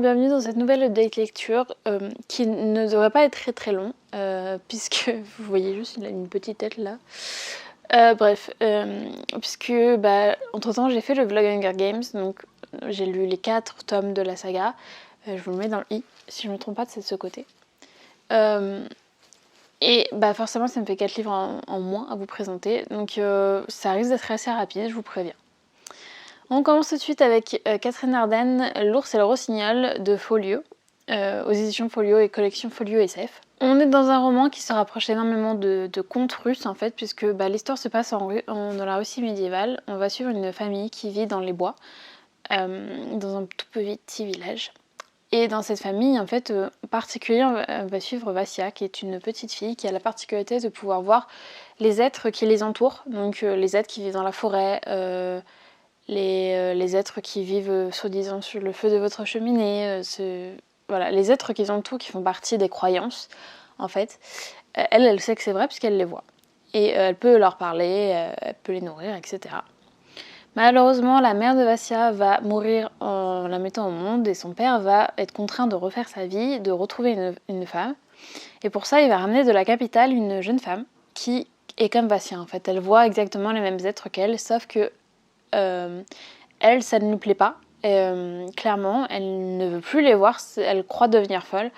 bienvenue dans cette nouvelle update lecture qui ne devrait pas être très très long puisque vous voyez juste il a une petite tête là. Puisque entre temps j'ai fait le vlog Hunger Games, donc j'ai lu les 4 tomes de la saga. Je vous le mets dans le i, si je ne me trompe pas c'est de ce côté. Et forcément ça me fait 4 livres en moins à vous présenter, donc ça risque d'être assez rapide, je vous préviens. On commence tout de suite avec Catherine Arden, L'ours et le rossignol de Folio, aux éditions Folio et collection Folio SF. On est dans un roman qui se rapproche énormément de contes russes en fait, puisque l'histoire se passe dans la Russie médiévale. On va suivre une famille qui vit dans les bois, dans un tout petit village. Et dans cette famille, en fait, en particulier, on va suivre Vassia, qui est une petite fille qui a la particularité de pouvoir voir les êtres qui les entourent, donc les êtres qui vivent dans la forêt, les êtres qui vivent soi-disant sur le feu de votre cheminée, voilà, les êtres qui les entourent, qui font partie des croyances, en fait. Elle sait que c'est vrai puisqu'elle les voit. Et elle peut leur parler, elle peut les nourrir, etc. Malheureusement, la mère de Vassia va mourir en la mettant au monde et son père va être contraint de refaire sa vie, de retrouver une femme. Et pour ça, il va ramener de la capitale une jeune femme qui est comme Vassia, en fait. Elle voit exactement les mêmes êtres qu'elle, sauf que elle, ça ne lui plaît pas. Clairement, elle ne veut plus les voir, elle croit devenir folle.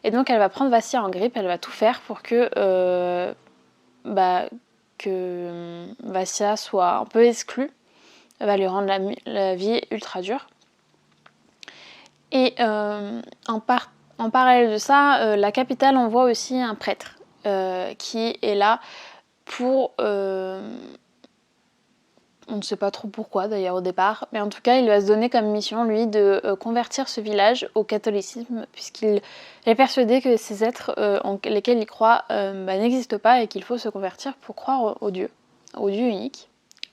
Et donc elle va prendre Vassia en grippe, elle va tout faire pour que Vassia soit un peu exclue. Elle va lui rendre la vie ultra dure. Et en parallèle de ça, la capitale envoie aussi un prêtre qui est là pour... on ne sait pas trop pourquoi d'ailleurs au départ, mais en tout cas il va se donner comme mission lui de convertir ce village au catholicisme, puisqu'il est persuadé que ces êtres en lesquels il croit n'existent pas et qu'il faut se convertir pour croire au Dieu unique.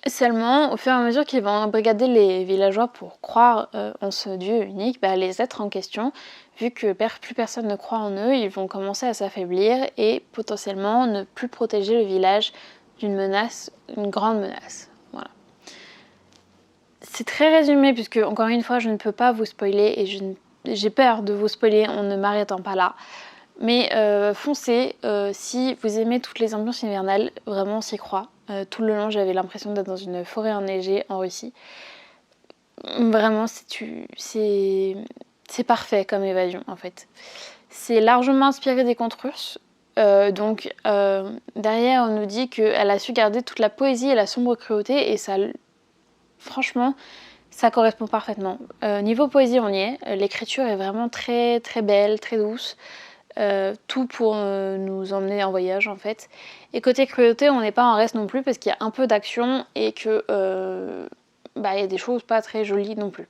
Seulement, au fur et à mesure qu'il va embrigader les villageois pour croire en ce Dieu unique, les êtres en question, vu que plus personne ne croit en eux, ils vont commencer à s'affaiblir et potentiellement ne plus protéger le village d'une menace, une grande menace. Voilà. C'est très résumé puisque, encore une fois, je ne peux pas vous spoiler et j'ai peur de vous spoiler en ne m'arrêtant pas là. Mais foncez, si vous aimez toutes les ambiances hivernales, vraiment on s'y croit. Tout le long j'avais l'impression d'être dans une forêt enneigée en Russie. Vraiment c'est parfait comme évasion en fait. C'est largement inspiré des contes russes. Derrière on nous dit qu'elle a su garder toute la poésie et la sombre cruauté et ça, franchement, ça correspond parfaitement. Niveau poésie on y est, l'écriture est vraiment très très belle, très douce. Tout pour nous emmener en voyage en fait. Et côté cruauté, on n'est pas en reste non plus parce qu'il y a un peu d'action et que y a des choses pas très jolies non plus.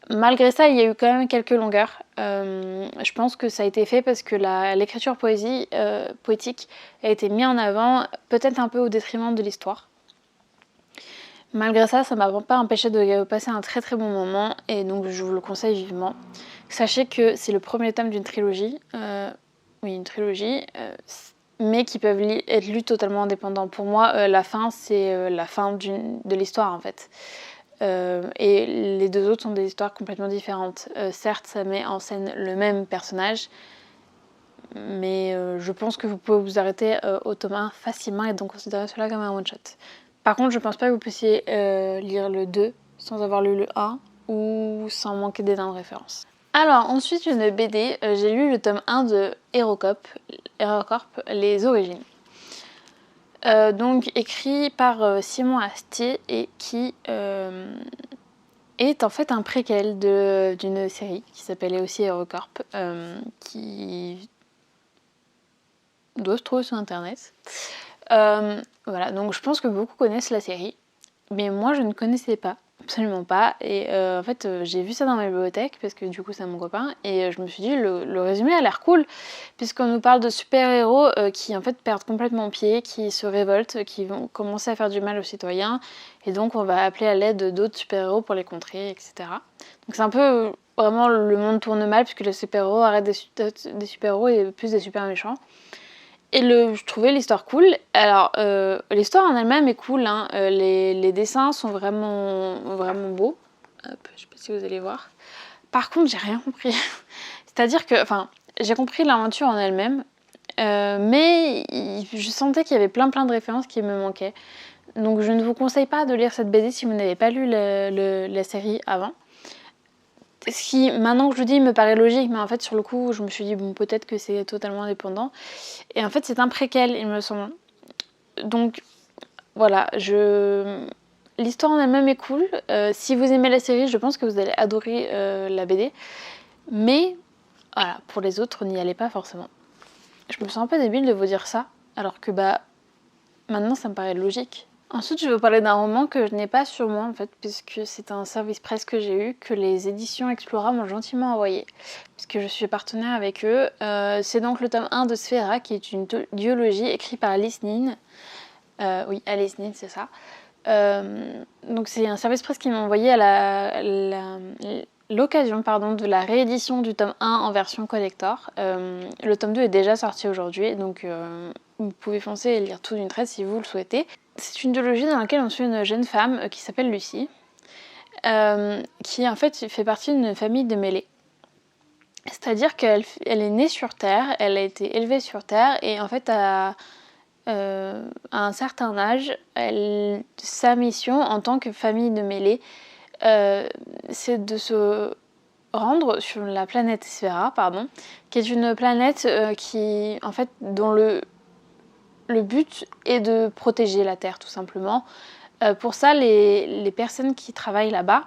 Malgré ça, il y a eu quand même quelques longueurs. Je pense que ça a été fait parce que l'écriture poétique a été mise en avant, peut-être un peu au détriment de l'histoire. Malgré ça, ça m'a pas empêché de passer un très très bon moment et donc je vous le conseille vivement. Sachez que c'est le premier tome d'une trilogie, mais qui peuvent être lus totalement indépendants. Pour moi, la fin, c'est la fin de l'histoire en fait. Et les deux autres sont des histoires complètement différentes. Certes, ça met en scène le même personnage, mais je pense que vous pouvez vous arrêter au tome 1 facilement et donc considérer cela comme un one-shot. Par contre, je pense pas que vous puissiez lire le 2 sans avoir lu le 1 ou sans manquer d'énormes références. Alors, ensuite, une BD, j'ai lu le tome 1 de HeroCorp, Les Origines. Donc écrit par Simon Astier et qui est en fait un préquel d'une série qui s'appelait aussi HeroCorp, qui doit se trouver sur internet. Voilà, donc je pense que beaucoup connaissent la série, mais moi je ne connaissais pas, absolument pas, et en fait j'ai vu ça dans ma bibliothèque parce que du coup c'est mon copain et je me suis dit le résumé a l'air cool puisqu'on nous parle de super-héros qui en fait perdent complètement pied, qui se révoltent, qui vont commencer à faire du mal aux citoyens et donc on va appeler à l'aide d'autres super-héros pour les contrer, etc. Donc c'est un peu vraiment le monde tourne mal puisque les super-héros arrêtent des super-héros et plus des super-méchants. Et je trouvais l'histoire cool. Alors, l'histoire en elle-même est cool, hein. Les dessins sont vraiment, vraiment beaux. Hop, je sais pas si vous allez voir. Par contre, j'ai rien compris. C'est-à-dire que, enfin, j'ai compris l'aventure en elle-même, mais je sentais qu'il y avait plein de références qui me manquaient. Donc je ne vous conseille pas de lire cette BD si vous n'avez pas lu la série avant. Ce qui, maintenant que je le dis, me paraît logique, mais en fait, sur le coup, je me suis dit, bon, peut-être que c'est totalement indépendant. Et en fait, c'est un préquel, il me semble. Donc, voilà, l'histoire en elle-même est cool. Si vous aimez la série, je pense que vous allez adorer la BD. Mais, voilà, pour les autres, n'y allez pas forcément. Je me sens un peu débile de vous dire ça, alors que, maintenant, ça me paraît logique. Ensuite, je vais vous parler d'un roman que je n'ai pas sur moi en fait, puisque c'est un service presse que j'ai eu, que les éditions Explora m'ont gentiment envoyé, puisque je suis partenaire avec eux. C'est donc le tome 1 de Sphera, qui est une duologie écrite par Alice Nin. Oui, Alice Nin, c'est ça. Donc c'est un service presse qui m'a envoyé à l'occasion de la réédition du tome 1 en version collector. Le tome 2 est déjà sorti aujourd'hui, donc vous pouvez foncer et lire tout d'une traite si vous le souhaitez. C'est une duologie dans laquelle on suit une jeune femme qui s'appelle Lucie, qui en fait fait partie d'une famille de mêlés. C'est-à-dire qu'elle est née sur Terre, elle a été élevée sur Terre, et en fait à un certain âge, sa mission en tant que famille de mêlés, c'est de se rendre sur la planète Sphera, qui est une planète qui, en fait, dont le but est de protéger la Terre, tout simplement. Pour ça, les personnes qui travaillent là-bas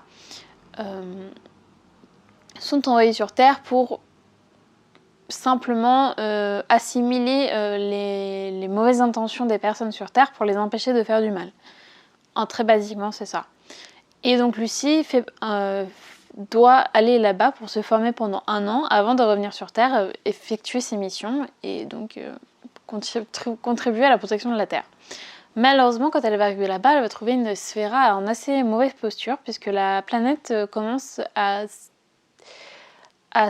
sont envoyées sur Terre pour simplement assimiler les mauvaises intentions des personnes sur Terre pour les empêcher de faire du mal. Très basiquement, c'est ça. Et donc Lucie doit aller là-bas pour se former pendant 1 an avant de revenir sur Terre, effectuer ses missions et donc contribuer à la protection de la Terre. Malheureusement, quand elle va arriver là-bas, elle va trouver une Sphera en assez mauvaise posture puisque la planète commence à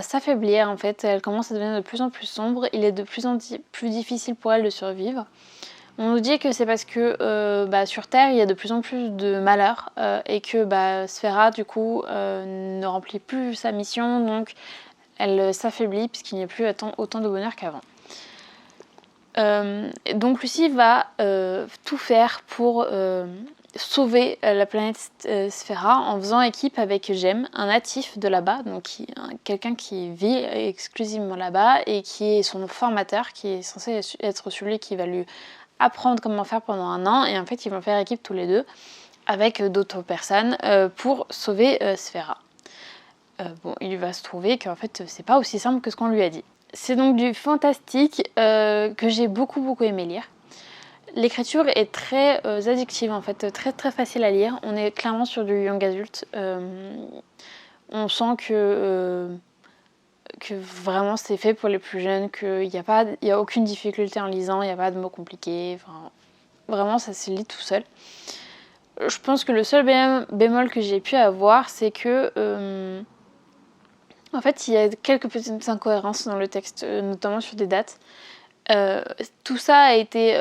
s'affaiblir en fait. Elle commence à devenir de plus en plus sombre. Il est de plus en plus difficile pour elle de survivre. On nous dit que c'est parce que sur Terre, il y a de plus en plus de malheurs et que Sphera, du coup, ne remplit plus sa mission, donc elle s'affaiblit puisqu'il n'y a plus autant de bonheur qu'avant. Donc Lucie va tout faire pour sauver la planète Sphera en faisant équipe avec Jem, un natif de là-bas, donc quelqu'un qui vit exclusivement là-bas et qui est son formateur, qui est censé être celui qui va lui apprendre comment faire pendant 1 an, et en fait ils vont faire équipe tous les deux avec d'autres personnes pour sauver Sphera. Il va se trouver qu'en fait c'est pas aussi simple que ce qu'on lui a dit. C'est donc du fantastique que j'ai beaucoup aimé lire. L'écriture est très addictive en fait, très facile à lire. On est clairement sur du young adulte. On sent que vraiment c'est fait pour les plus jeunes, qu'il n'y a aucune difficulté en lisant, il n'y a pas de mots compliqués. Enfin, vraiment ça se lit tout seul. Je pense que le seul bémol que j'ai pu avoir, c'est que en fait il y a quelques petites incohérences dans le texte, notamment sur des dates. Tout ça a été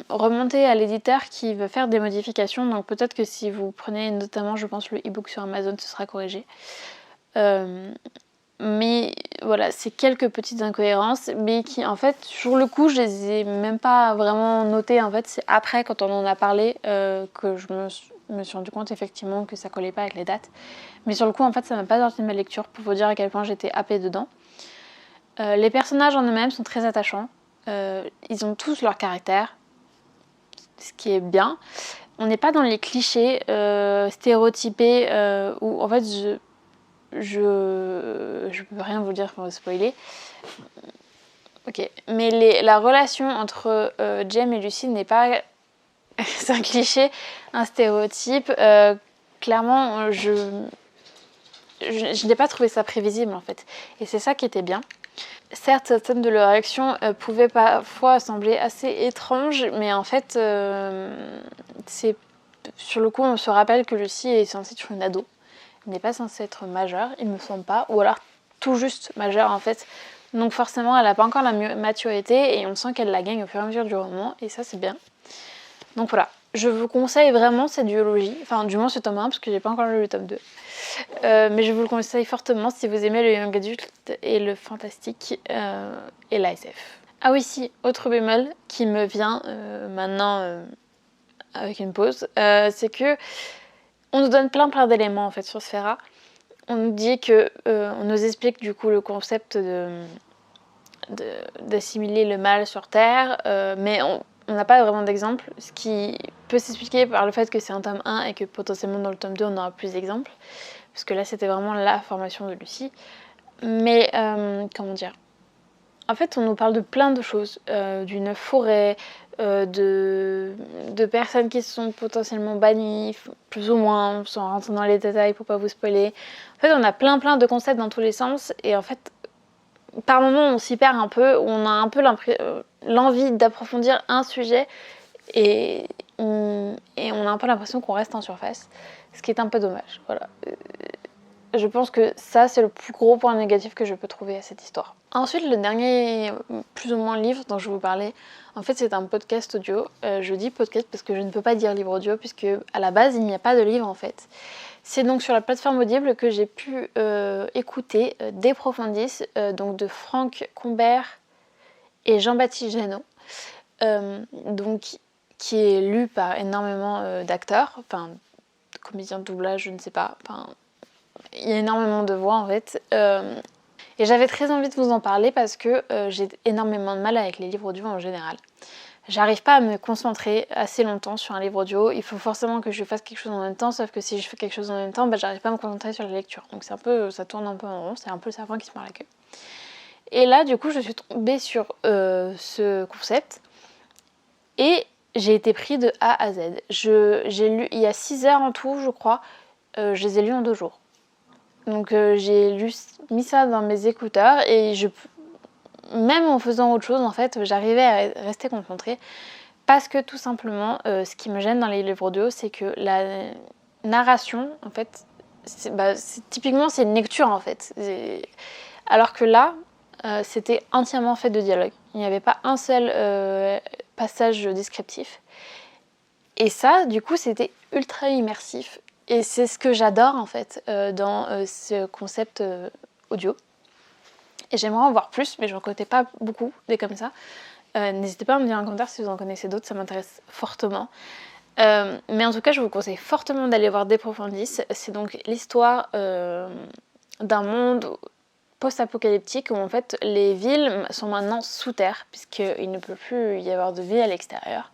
remonté à l'éditeur qui va faire des modifications, donc peut-être que si vous prenez notamment, je pense, le e-book sur Amazon, ce sera corrigé. Mais voilà, c'est quelques petites incohérences, mais qui en fait, sur le coup, je les ai même pas vraiment notées. En fait, c'est après, quand on en a parlé, que je me suis rendu compte effectivement que ça collait pas avec les dates. Mais sur le coup, en fait, ça m'a pas sorti de ma lecture pour vous dire à quel point j'étais happée dedans. Les personnages en eux-mêmes sont très attachants. Ils ont tous leur caractère, ce qui est bien. On n'est pas dans les clichés stéréotypés où en fait je peux rien vous dire pour spoiler. Ok, mais la relation entre Jem et Lucie n'est pas c'est un cliché, un stéréotype. Clairement, je n'ai pas trouvé ça prévisible en fait, et c'est ça qui était bien. Certes, certaines de leurs réactions pouvaient parfois sembler assez étranges, mais en fait, c'est sur le coup, on se rappelle que Lucie est censée être une ado. Elle n'est pas censée être majeure, il me semble pas, ou alors tout juste majeure en fait. Donc forcément, elle n'a pas encore la maturité et on sent qu'elle la gagne au fur et à mesure du roman, et ça c'est bien. Donc voilà, je vous conseille vraiment cette duologie, enfin du moins ce tome 1 parce que j'ai pas encore lu le tome 2. Mais je vous le conseille fortement si vous aimez le young adult et le fantastique et la SF. Ah oui, si, autre bémol qui me vient maintenant avec une pause, c'est que on nous donne plein d'éléments en fait sur Sphera. On nous dit que, on nous explique du coup le concept d'assimiler le mal sur Terre, mais on n'a pas vraiment d'exemple, ce qui peut s'expliquer par le fait que c'est un tome 1 et que potentiellement dans le tome 2 on aura plus d'exemples, parce que là c'était vraiment la formation de Lucie. Mais comment dire, en fait on nous parle de plein de choses, d'une forêt, de personnes qui sont potentiellement bannies, plus ou moins, sans rentrer dans les détails pour pas vous spoiler. En fait on a plein de concepts dans tous les sens, et en fait par moments on s'y perd un peu, on a un peu l'envie d'approfondir un sujet et on a un peu l'impression qu'on reste en surface, ce qui est un peu dommage. Voilà. Je pense que ça c'est le plus gros point négatif que je peux trouver à cette histoire. Ensuite, le dernier plus ou moins livre dont je vous parlais, en fait c'est un podcast audio. Je dis podcast parce que je ne peux pas dire livre audio puisque à la base il n'y a pas de livre en fait. C'est donc sur la plateforme Audible que j'ai pu écouter De Profundis, donc de Franck Combert et Jean-Baptiste Jeannot, donc, qui est lu par énormément d'acteurs, enfin de comédiens de doublage, je ne sais pas, enfin il y a énormément de voix en fait. Et j'avais très envie de vous en parler parce que j'ai énormément de mal avec les livres audio en général. J'arrive pas à me concentrer assez longtemps sur un livre audio, il faut forcément que je fasse quelque chose en même temps, sauf que si je fais quelque chose en même temps, j'arrive pas à me concentrer sur la lecture. Donc c'est un peu, ça tourne un peu en rond, c'est un peu le serpent qui se mord la queue. Et là du coup je suis tombée sur ce concept et j'ai été pris de A à Z. J'ai lu, il y a 6 heures en tout je crois, je les ai lus en 2 jours. Donc j'ai mis ça dans mes écouteurs et même en faisant autre chose en fait, j'arrivais à rester concentrée parce que tout simplement, ce qui me gêne dans les livres audio, c'est que la narration, en fait, typiquement c'est une lecture en fait. Alors que là, c'était entièrement fait de dialogue. Il n'y avait pas un seul passage descriptif. Et ça, du coup, c'était ultra immersif. Et c'est ce que j'adore en fait dans ce concept audio. Et j'aimerais en voir plus, mais je n'en connais pas beaucoup des comme ça. N'hésitez pas à me dire en commentaire si vous en connaissez d'autres, ça m'intéresse fortement. Mais en tout cas, je vous conseille fortement d'aller voir De Profundis. C'est donc l'histoire d'un monde post-apocalyptique où en fait les villes sont maintenant sous terre, puisqu'il ne peut plus y avoir de vie à l'extérieur.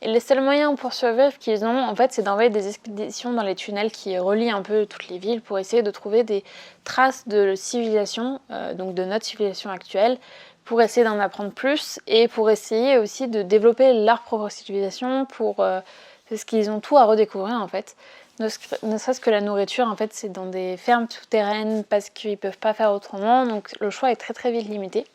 Et les seuls moyens pour survivre qu'ils ont, en fait, c'est d'envoyer des expéditions dans les tunnels qui relient un peu toutes les villes pour essayer de trouver des traces de civilisation, donc de notre civilisation actuelle, pour essayer d'en apprendre plus et pour essayer aussi de développer leur propre civilisation, parce qu'ils ont tout à redécouvrir en fait. Ne serait-ce que la nourriture, en fait, c'est dans des fermes souterraines parce qu'ils peuvent pas faire autrement, donc le choix est très vite limité.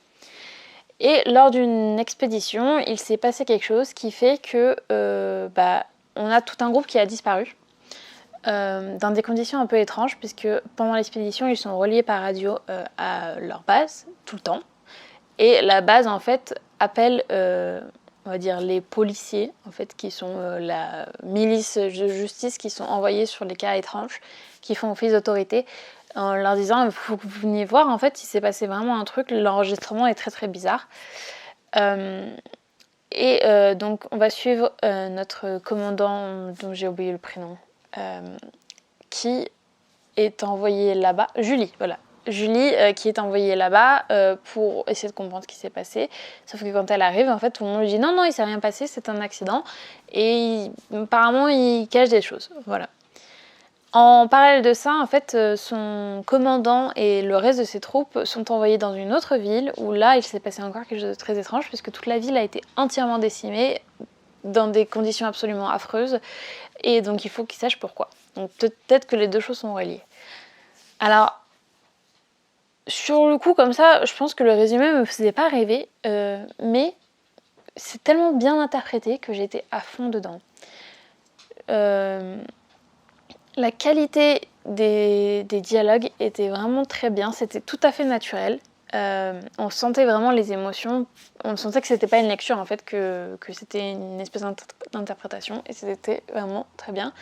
Et lors d'une expédition, il s'est passé quelque chose qui fait que on a tout un groupe qui a disparu dans des conditions un peu étranges, puisque pendant l'expédition, ils sont reliés par radio à leur base tout le temps. Et la base, en fait, appelle, on va dire, les policiers, en fait, qui sont la milice de justice, qui sont envoyés sur les cas étranges, qui font office d'autorité, en leur disant il faut que vous veniez voir, en fait il s'est passé vraiment un truc, l'enregistrement est très bizarre. Donc on va suivre notre commandant dont j'ai oublié le prénom, qui est envoyé là-bas, Julie, voilà. Julie qui est envoyée là-bas pour essayer de comprendre ce qui s'est passé, sauf que quand elle arrive, en fait tout le monde lui dit non il s'est rien passé, c'est un accident, et apparemment il cache des choses, voilà. En parallèle de ça, en fait, son commandant et le reste de ses troupes sont envoyés dans une autre ville où là, il s'est passé encore quelque chose de très étrange puisque toute la ville a été entièrement décimée dans des conditions absolument affreuses et donc il faut qu'ils sachent pourquoi. Donc peut-être que les deux choses sont reliées. Alors, sur le coup comme ça, je pense que le résumé me faisait pas rêver, mais c'est tellement bien interprété que j'étais à fond dedans. La qualité des dialogues était vraiment très bien, c'était tout à fait naturel. On sentait vraiment les émotions, on sentait que c'était pas une lecture en fait, que c'était une espèce d'interprétation et c'était vraiment très bien.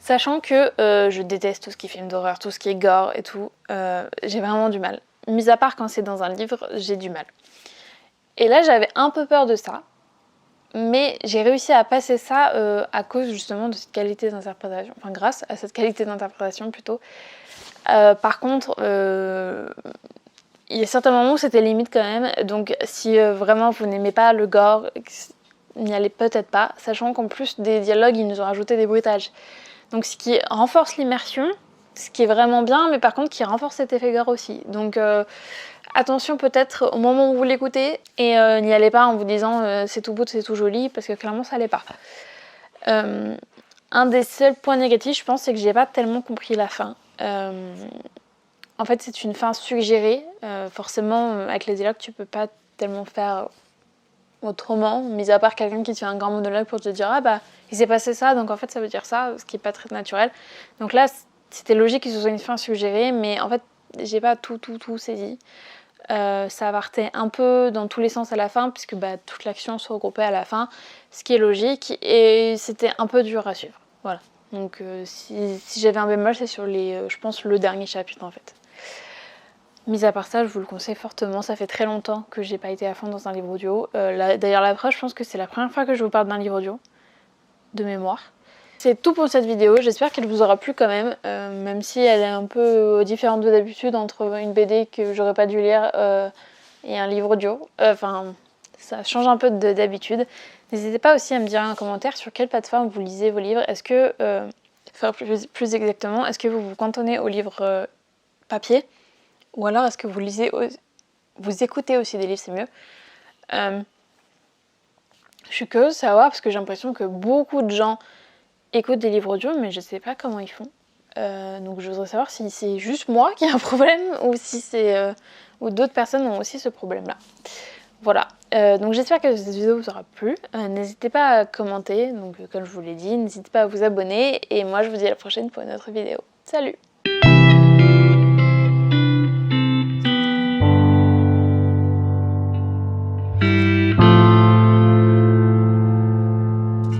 Sachant que je déteste tout ce qui est film d'horreur, tout ce qui est gore et tout, j'ai vraiment du mal. Mis à part quand c'est dans un livre, j'ai du mal. Et là j'avais un peu peur de ça, mais j'ai réussi à passer ça à cause justement de cette qualité d'interprétation, enfin grâce à cette qualité d'interprétation plutôt. Par contre, il y a certains moments où c'était limite quand même, donc si vraiment vous n'aimez pas le gore, n'y allez peut-être pas, sachant qu'en plus des dialogues, ils nous ont rajouté des bruitages. Donc ce qui renforce l'immersion, ce qui est vraiment bien, mais par contre qui renforce cet effet gore aussi. Donc attention peut-être au moment où vous l'écoutez, et n'y allez pas en vous disant c'est tout beau, c'est tout joli, parce que clairement ça l'est pas. Un des seuls points négatifs, je pense, c'est que j'ai pas tellement compris la fin. En fait, c'est une fin suggérée. Forcément, avec les dialogues, tu peux pas tellement faire autrement, mis à part quelqu'un qui te fait un grand monologue pour te dire ah bah il s'est passé ça, donc en fait ça veut dire ça, ce qui est pas très naturel. Donc là, c'était logique que ce soit une fin suggérée, mais en fait, j'ai pas tout saisi. Ça partait un peu dans tous les sens à la fin, puisque bah, toute l'action se regroupait à la fin, ce qui est logique, et c'était un peu dur à suivre. Voilà. Donc si j'avais un bémol, c'est sur je pense le dernier chapitre en fait. Mis à part ça, je vous le conseille fortement, ça fait très longtemps que j'ai pas été à fond dans un livre audio. D'ailleurs la preuve, je pense que c'est la première fois que je vous parle d'un livre audio, de mémoire. C'est tout pour cette vidéo, j'espère qu'elle vous aura plu quand même si elle est un peu différente de d'habitude entre une BD que j'aurais pas dû lire et un livre audio. Enfin, ça change un peu d'habitude. N'hésitez pas aussi à me dire en commentaire sur quelle plateforme vous lisez vos livres. Est-ce que, plus exactement, est-ce que vous vous cantonnez aux livres papier? Ou alors est-ce que vous écoutez aussi des livres, c'est mieux. Je suis curieuse de savoir parce que j'ai l'impression que beaucoup de gens écoutent des livres audio, mais je sais pas comment ils font. Donc je voudrais savoir si c'est juste moi qui ai un problème ou si ou d'autres personnes ont aussi ce problème-là. Voilà. Donc j'espère que cette vidéo vous aura plu. N'hésitez pas à commenter, donc comme je vous l'ai dit, n'hésitez pas à vous abonner et moi je vous dis à la prochaine pour une autre vidéo. Salut!